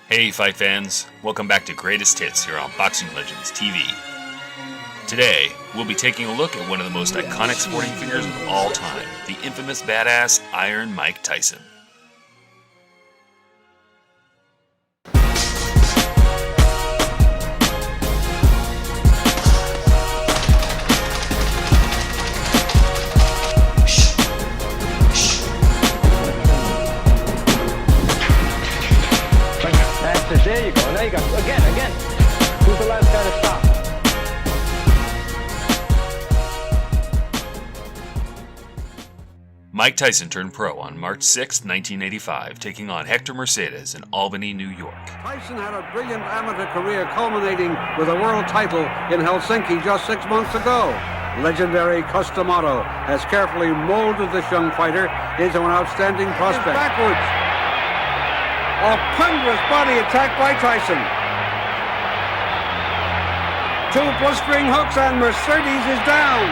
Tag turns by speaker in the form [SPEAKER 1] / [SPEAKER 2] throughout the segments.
[SPEAKER 1] Hey fight fans, welcome back to Greatest Hits here on Boxing Legends TV. Today, we'll be taking a look at one of the most iconic sporting figures of all time, the infamous badass Iron Mike Tyson.
[SPEAKER 2] There you go. Now you got again. Who's the last guy to stop?
[SPEAKER 1] Mike Tyson turned pro on March 6, 1985, taking on Hector Mercedes in Albany, New York.
[SPEAKER 3] Tyson had a brilliant amateur career culminating with a world title in Helsinki just 6 months ago. Legendary Customato has carefully molded this young fighter into an outstanding prospect. Backwards. A ponderous body attack by Tyson. Two blistering hooks and Mercedes is down.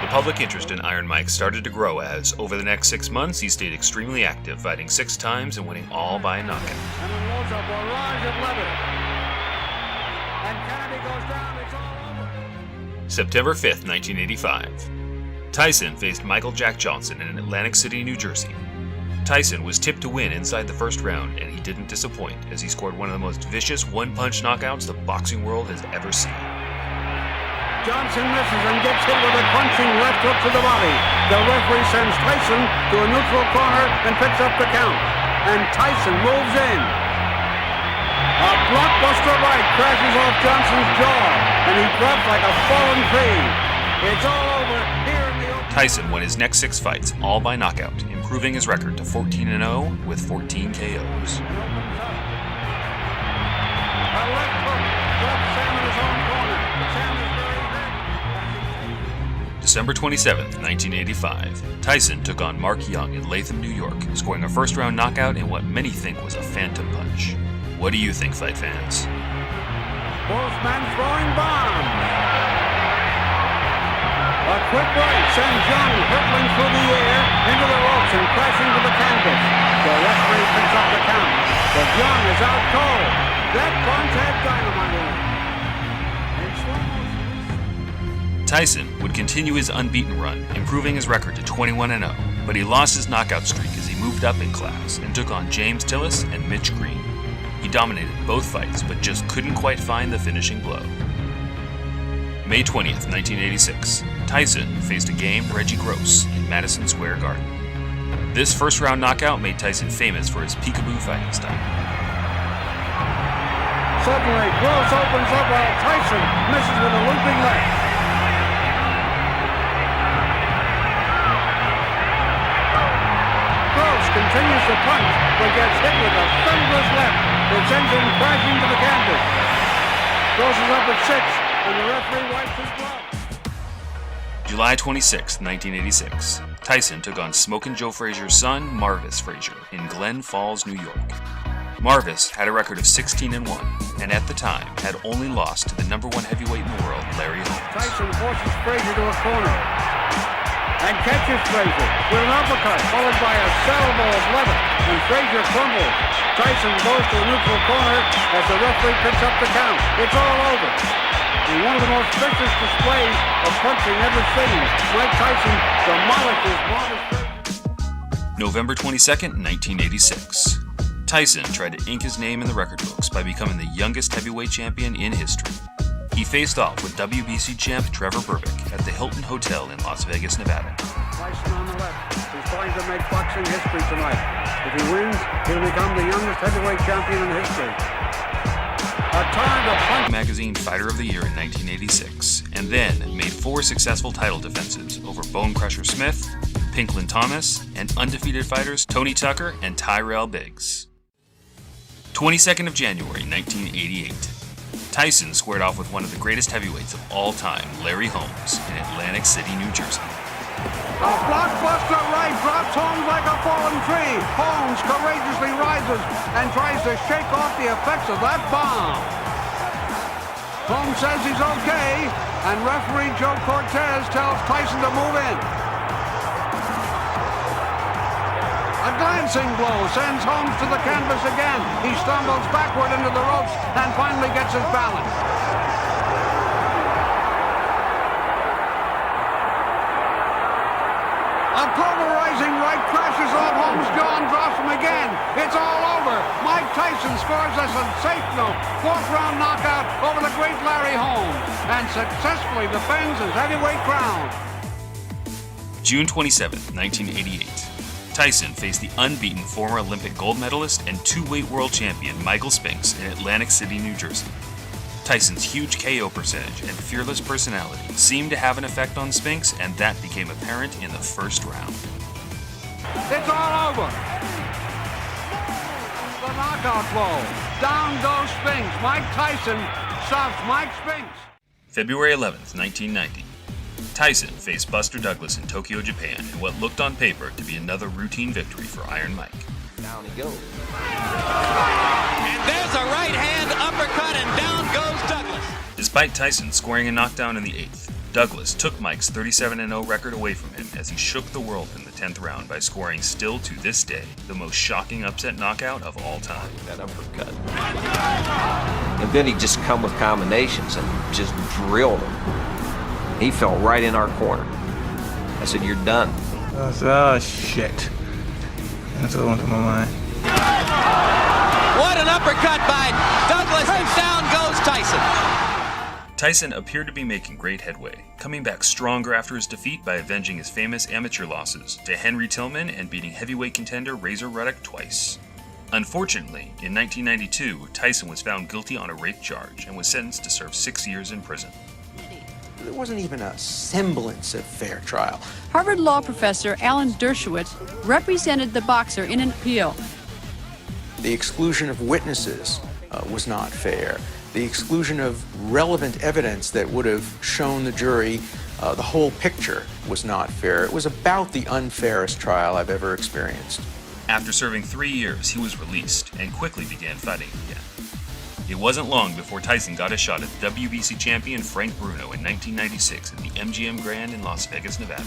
[SPEAKER 1] The public interest in Iron Mike started to grow as, over the next 6 months, he stayed extremely active, fighting 6 times and winning all by a knockout.
[SPEAKER 3] And unloads a barrage of leather. And Kennedy goes down, it's all over.
[SPEAKER 1] September 5th, 1985. Tyson faced Michael Jack Johnson in Atlantic City, New Jersey. Tyson was tipped to win inside the first round, and he didn't disappoint as he scored one of the most vicious one-punch knockouts the boxing world has ever seen.
[SPEAKER 3] Johnson misses and gets hit with a crunching left hook to the body. The referee sends Tyson to a neutral corner and picks up the count. And Tyson moves in. A blockbuster right crashes off Johnson's jaw, and he drops like a fallen tree. It's all over here in the open.
[SPEAKER 1] Tyson won his next 6 fights, all by knockout, improving his record to 14-0 with 14 KOs.
[SPEAKER 3] A left hook drops Sam in his own corner. Sam is very hurt.
[SPEAKER 1] December 27th, 1985, Tyson took on Mark Young in Latham, New York, scoring a first-round knockout in what many think was a phantom punch. What do you think, fight fans?
[SPEAKER 3] Both men throwing bombs. A quick right sends Young hurtling through the air into the ropes and crashing to the canvas. The referee picks up the count, but Young is out cold. That punch had dynamite in it.
[SPEAKER 1] Tyson would continue his unbeaten run, improving his record to 21-0, but he lost his knockout streak as he moved up in class and took on James Tillis and Mitch Green. He dominated both fights, but just couldn't quite find the finishing blow. May 20th, 1986, Tyson faced a game Reggie Gross in Madison Square Garden. This first-round knockout made Tyson famous for his peekaboo fighting style.
[SPEAKER 3] Suddenly, Gross opens up while Tyson misses with a looping left. Gross continues to punch, but gets hit with a thunderous left that sends him crashing to the canvas. Gross is up at 6. And the referee wipes his glove.
[SPEAKER 1] July 26, 1986, Tyson took on Smokin' Joe Frazier's son, Marvis Frazier, in Glen Falls, New York. Marvis had a record of 16-1, and at the time had only lost to the #1 heavyweight in the world, Larry Holmes.
[SPEAKER 3] Tyson forces Frazier to a corner and catches Frazier with an uppercut, followed by a salvo of leather, and Frazier crumbles. Tyson goes to a neutral corner as the referee picks up the count. It's all over. In one of the most vicious displays of punching ever seen, Mike Tyson demolishes Marvis Frazier.
[SPEAKER 1] November 22nd, 1986. Tyson tried to ink his name in the record books by becoming the youngest heavyweight champion in history. He faced off with WBC champ Trevor Berbick at the Hilton Hotel in Las Vegas, Nevada.
[SPEAKER 3] Tyson on the left is trying to make boxing history tonight. If he wins, he'll become the youngest heavyweight champion in history.
[SPEAKER 1] Magazine Fighter of the Year in 1986, and then made 4 successful title defenses over Bone Crusher Smith, Pinklin Thomas, and undefeated fighters Tony Tucker and Tyrell Biggs. 22nd of January, 1988. Tyson squared off with one of the greatest heavyweights of all time, Larry Holmes, in Atlantic City, New Jersey.
[SPEAKER 3] A blockbuster right drops Holmes like a fallen tree. Holmes courageously rises and tries to shake off the effects of that bomb. Holmes says he's okay, and referee Joe Cortez tells Tyson to move in. A glancing blow sends Holmes to the canvas again. He he stumbles backward into the ropes and finally gets his balance. A pulverizing right crashes off Holmes' jaw and drops him again. It's all over. Mike Tyson scores a sensational fourth-round knockout over the great Larry Holmes and successfully defends his heavyweight crown.
[SPEAKER 1] June 27, 1988. Tyson faced the unbeaten former Olympic gold medalist and two-weight world champion Michael Spinks in Atlantic City, New Jersey. Tyson's huge KO percentage and fearless personality seemed to have an effect on Spinks, and that became apparent in the first round.
[SPEAKER 3] It's all over. The knockout blow. Down goes Spinks. Mike Tyson stops Mike Spinks.
[SPEAKER 1] February 11th, 1990. Tyson faced Buster Douglas in Tokyo, Japan, in what looked on paper to be another routine victory for Iron Mike.
[SPEAKER 4] Down he goes. And there's a right hand uppercut, and down goes Douglas.
[SPEAKER 1] Despite Tyson scoring a knockdown in the 8th, Douglas took Mike's 37-0 record away from him as he shook the world in the 10th round by scoring, still to this day, the most shocking upset knockout of all time.
[SPEAKER 4] That uppercut. And then he just come with combinations and just drilled him. He fell right in our corner. I said, "You're done."
[SPEAKER 5] I said, "Oh, shit." That's what went through my mind.
[SPEAKER 4] What an uppercut by Douglas, and down goes Tyson.
[SPEAKER 1] Tyson appeared to be making great headway, coming back stronger after his defeat by avenging his famous amateur losses to Henry Tillman and beating heavyweight contender Razor Ruddock twice. Unfortunately, in 1992, Tyson was found guilty on a rape charge and was sentenced to serve 6 years in prison.
[SPEAKER 6] There wasn't even a semblance of fair trial.
[SPEAKER 7] Harvard law professor Alan Dershowitz represented the boxer in an appeal.
[SPEAKER 6] The exclusion of witnesses was not fair. The exclusion of relevant evidence that would have shown the jury the whole picture was not fair. It was about the unfairest trial I've ever experienced.
[SPEAKER 1] After serving 3 years, he was released and quickly began fighting again. It wasn't long before Tyson got a shot at WBC champion Frank Bruno in 1996 at the MGM Grand in Las Vegas, Nevada.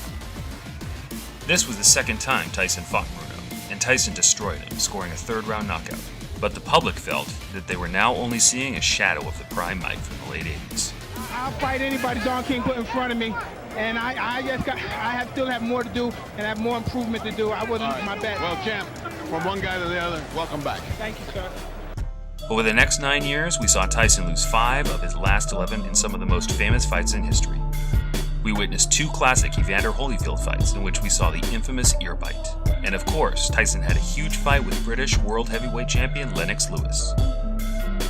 [SPEAKER 1] This was the second time Tyson fought Bruno, and Tyson destroyed him, scoring a third-round knockout. But the public felt that they were now only seeing a shadow of the prime Mike from the late 80s.
[SPEAKER 8] I'll fight anybody Don King put in front of me, and I still have more to do and have more improvement to do. I wasn't my best.
[SPEAKER 9] Well, champ, from one guy to the other, welcome back.
[SPEAKER 8] Thank you, sir.
[SPEAKER 1] Over the next 9 years, we saw Tyson lose 5 of his last 11 in some of the most famous fights in history. We witnessed 2 classic Evander Holyfield fights in which we saw the infamous ear bite. And of course, Tyson had a huge fight with British world heavyweight champion Lennox Lewis.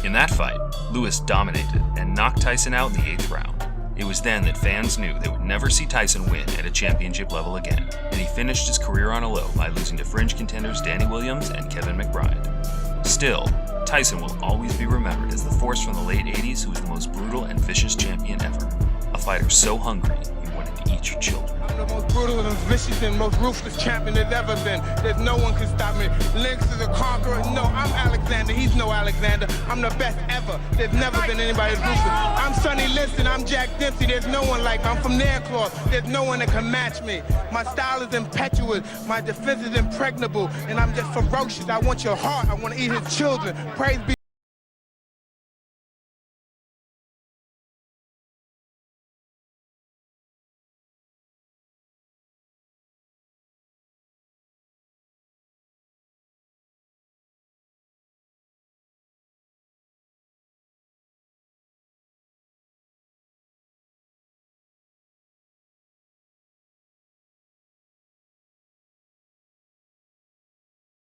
[SPEAKER 1] In that fight, Lewis dominated and knocked Tyson out in the 8th round. It was then that fans knew they would never see Tyson win at a championship level again, and he finished his career on a low by losing to fringe contenders Danny Williams and Kevin McBride. Still, Tyson will always be remembered as the force from the late 80s who was the most brutal and vicious champion ever. A fighter so hungry, he wanted to eat your children.
[SPEAKER 8] I'm the most brutal and vicious and most ruthless champion there's ever been. There's no one can stop me. Lynx is a conqueror. No, I'm Alexander. He's no Alexander. I'm the best ever. There's never been anybody as ruthless. I'm Sonny Liston. I'm Jack Dempsey. There's no one like me. I'm from Nairclaw. There's no one that can match me. My style is impetuous. My defense is impregnable. And I'm just ferocious. I want your heart. I want to eat his children. Praise be